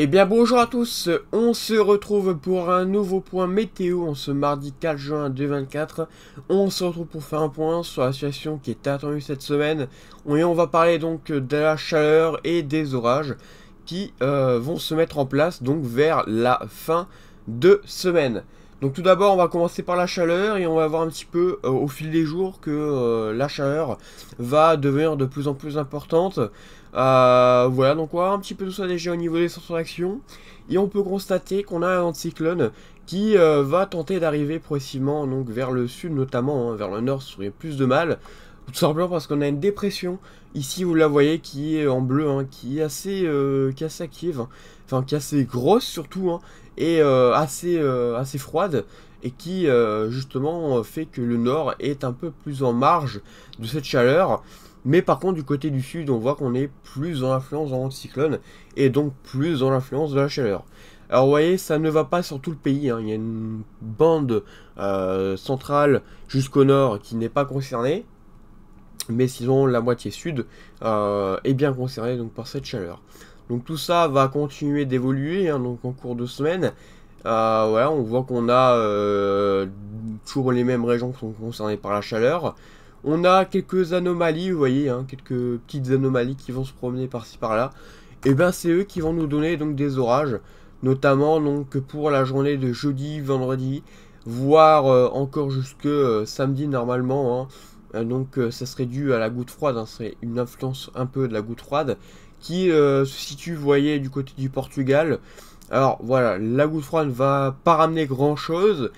Eh bien bonjour à tous, on se retrouve pour un nouveau point météo en ce mardi 4 juin 2024. On se retrouve pour faire un point sur la situation qui est attendue cette semaine. Et on va parler donc de la chaleur et des orages qui vont se mettre en place donc vers la fin de semaine. Donc tout d'abord on va commencer par la chaleur et on va voir un petit peu au fil des jours que la chaleur va devenir de plus en plus importante. Voilà, donc on va voir un petit peu tout ça déjà au niveau des centres d'action. Et on peut constater qu'on a un anticyclone qui va tenter d'arriver progressivement donc, vers le sud notamment, hein, vers le nord, ça aurait plus de mal. Tout simplement parce qu'on a une dépression, ici vous la voyez, qui est en bleu, hein, qui est assez active, hein, enfin qui est assez grosse surtout, hein, et assez froide, et qui justement fait que le nord est un peu plus en marge de cette chaleur. Mais par contre du côté du sud on voit qu'on est plus dans l'influence dans l'anticyclone, et donc plus dans l'influence de la chaleur. Alors vous voyez, ça ne va pas sur tout le pays, hein. Il y a une bande centrale jusqu'au nord qui n'est pas concernée. Mais sinon la moitié sud est bien concernée donc, par cette chaleur. Donc tout ça va continuer d'évoluer, hein, donc en cours de semaine. Voilà, on voit qu'on a toujours les mêmes régions qui sont concernées par la chaleur. On a quelques anomalies, vous voyez, hein, quelques petites anomalies qui vont se promener par-ci par-là. Et bien c'est eux qui vont nous donner donc des orages, notamment donc pour la journée de jeudi, vendredi, voire encore jusque samedi normalement, hein. Donc ça serait dû à la goutte froide, hein, c'est une influence un peu de la goutte froide qui se situe, vous voyez, du côté du Portugal. Alors voilà, la goutte froide ne va pas ramener grand chose,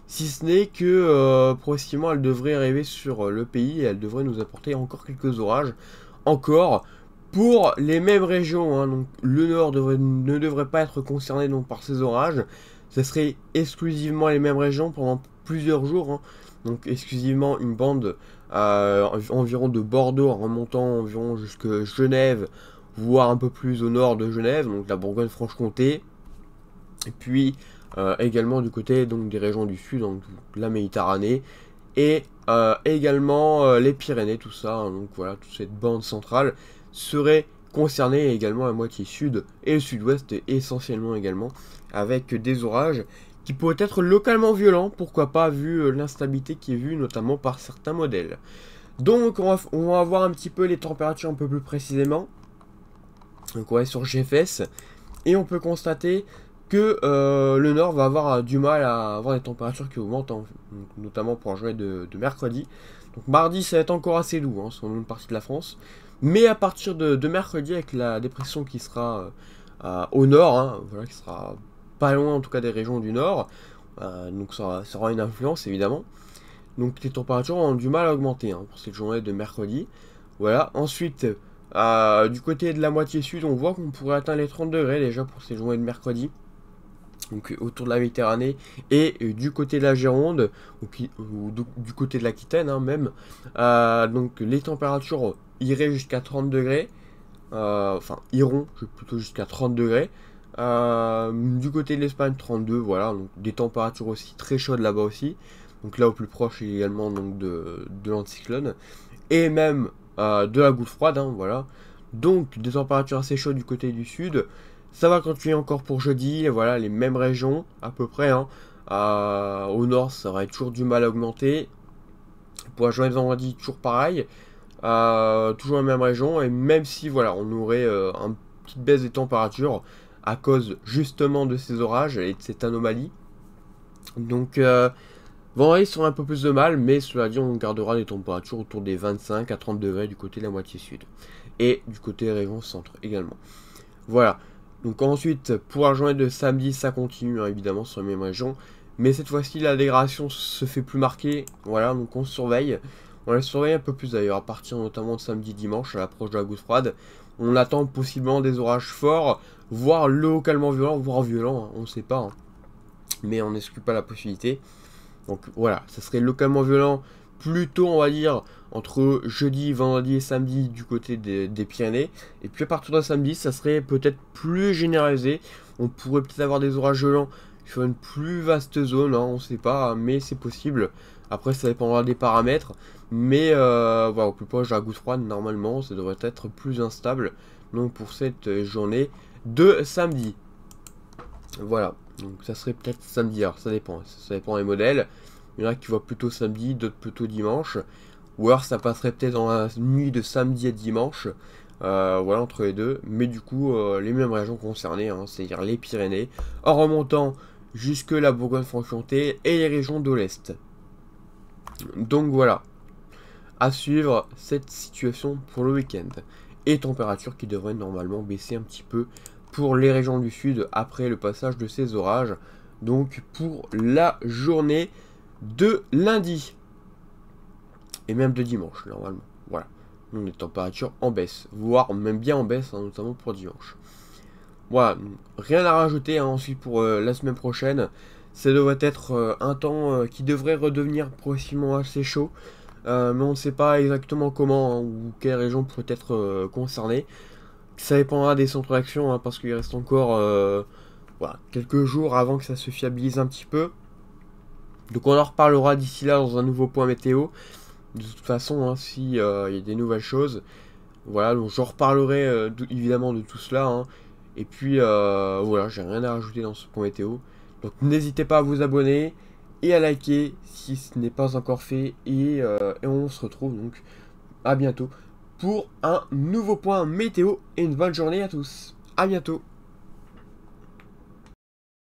si ce n'est que progressivement elle devrait arriver sur le pays et elle devrait nous apporter encore quelques orages, encore pour les mêmes régions, hein. Donc le nord ne devrait pas être concerné donc, par ces orages, ce serait exclusivement les mêmes régions pendant plusieurs jours, hein. Donc exclusivement une bande environ de Bordeaux en remontant environ jusqu'à Genève, voire un peu plus au nord de Genève, donc la Bourgogne-Franche-Comté, et puis également du côté donc, des régions du sud, donc la Méditerranée, et également les Pyrénées, tout ça, hein. Donc voilà, toute cette bande centrale serait concernée, et également la moitié sud et le sud-ouest essentiellement également, avec des orages qui pourrait être localement violent, pourquoi pas, vu l'instabilité qui est vue notamment par certains modèles. Donc on va voir un petit peu les températures un peu plus précisément. Donc on est sur GFS, et on peut constater que le nord va avoir du mal à avoir des températures qui augmentent, hein, notamment pour la journée de mercredi. Donc mardi ça va être encore assez doux, hein, sur une partie de la France. Mais à partir de mercredi, avec la dépression qui sera au nord, hein, voilà, qui sera pas loin en tout cas des régions du nord, donc ça aura une influence évidemment. Donc les températures ont du mal à augmenter, hein, pour cette journée de mercredi. Voilà, ensuite du côté de la moitié sud on voit qu'on pourrait atteindre les 30 degrés déjà pour ces journées de mercredi, donc autour de la Méditerranée, et du côté de la Gironde ou du côté de l'Aquitaine, hein, même, donc les températures iraient jusqu'à 30 degrés, enfin iront plutôt jusqu'à 30 degrés. Du côté de l'Espagne 32, voilà, donc des températures aussi très chaudes là-bas aussi, donc là au plus proche également donc de l'anticyclone, et même de la goutte froide, hein, voilà, donc des températures assez chaudes du côté du sud. Ça va continuer encore pour jeudi, voilà, les mêmes régions à peu près, hein. Au nord ça aurait toujours du mal à augmenter, pour la journée de vendredi toujours pareil, toujours la même région, et même si voilà on aurait une petite baisse des températures à cause justement de ces orages et de cette anomalie. Donc vendredi sera un peu plus de mal, mais cela dit on gardera des températures autour des 25 à 30 degrés du côté de la moitié sud, et du côté des régions centre également. Voilà, donc ensuite pour la journée de samedi ça continue, hein, évidemment sur les mêmes régions, mais cette fois-ci la dégradation se fait plus marquée, voilà, donc on surveille. On la surveille un peu plus d'ailleurs, à partir notamment de samedi dimanche, à l'approche de la goutte froide. On attend possiblement des orages forts, voire localement violents, voire violents, hein, on ne sait pas, hein. Mais on n'exclut pas la possibilité. Donc voilà, ça serait localement violent, plutôt on va dire, entre jeudi, vendredi et samedi du côté des Pyrénées. Et puis à partir de samedi, ça serait peut-être plus généralisé. On pourrait peut-être avoir des orages violents sur une plus vaste zone, hein, on ne sait pas, mais c'est possible. Après ça dépendra des paramètres, mais voilà, au plus proche de la goutte froide, normalement ça devrait être plus instable, donc pour cette journée de samedi. Voilà, donc ça serait peut-être samedi, alors ça dépend des modèles. Il y en a qui voient plutôt samedi, d'autres plutôt dimanche. Ou alors ça passerait peut-être dans la nuit de samedi à dimanche. Voilà, entre les deux. Mais du coup, les mêmes régions concernées, hein, c'est-à-dire les Pyrénées, en remontant jusque la Bourgogne-Franche-Comté et les régions de l'Est. Donc voilà, à suivre cette situation pour le week-end. Et température qui devrait normalement baisser un petit peu pour les régions du sud après le passage de ces orages. Donc pour la journée de lundi. Et même de dimanche normalement. Voilà. Donc les températures en baisse. Voire même bien en baisse, hein, notamment pour dimanche. Voilà. Rien à rajouter hein, ensuite pour la semaine prochaine. Ça devrait être un temps qui devrait redevenir progressivement assez chaud. Mais on ne sait pas exactement comment hein, ou quelle région pourrait être concernée. Ça dépendra des centres d'action hein, parce qu'il reste encore voilà, quelques jours avant que ça se fiabilise un petit peu. Donc on en reparlera d'ici là dans un nouveau point météo. De toute façon, hein, si y a des nouvelles choses, voilà, donc j'en reparlerai évidemment de tout cela. Hein. Et puis voilà, j'ai rien à rajouter dans ce point météo. Donc n'hésitez pas à vous abonner et à liker si ce n'est pas encore fait. Et on se retrouve donc à bientôt pour un nouveau point météo et une bonne journée à tous. À bientôt.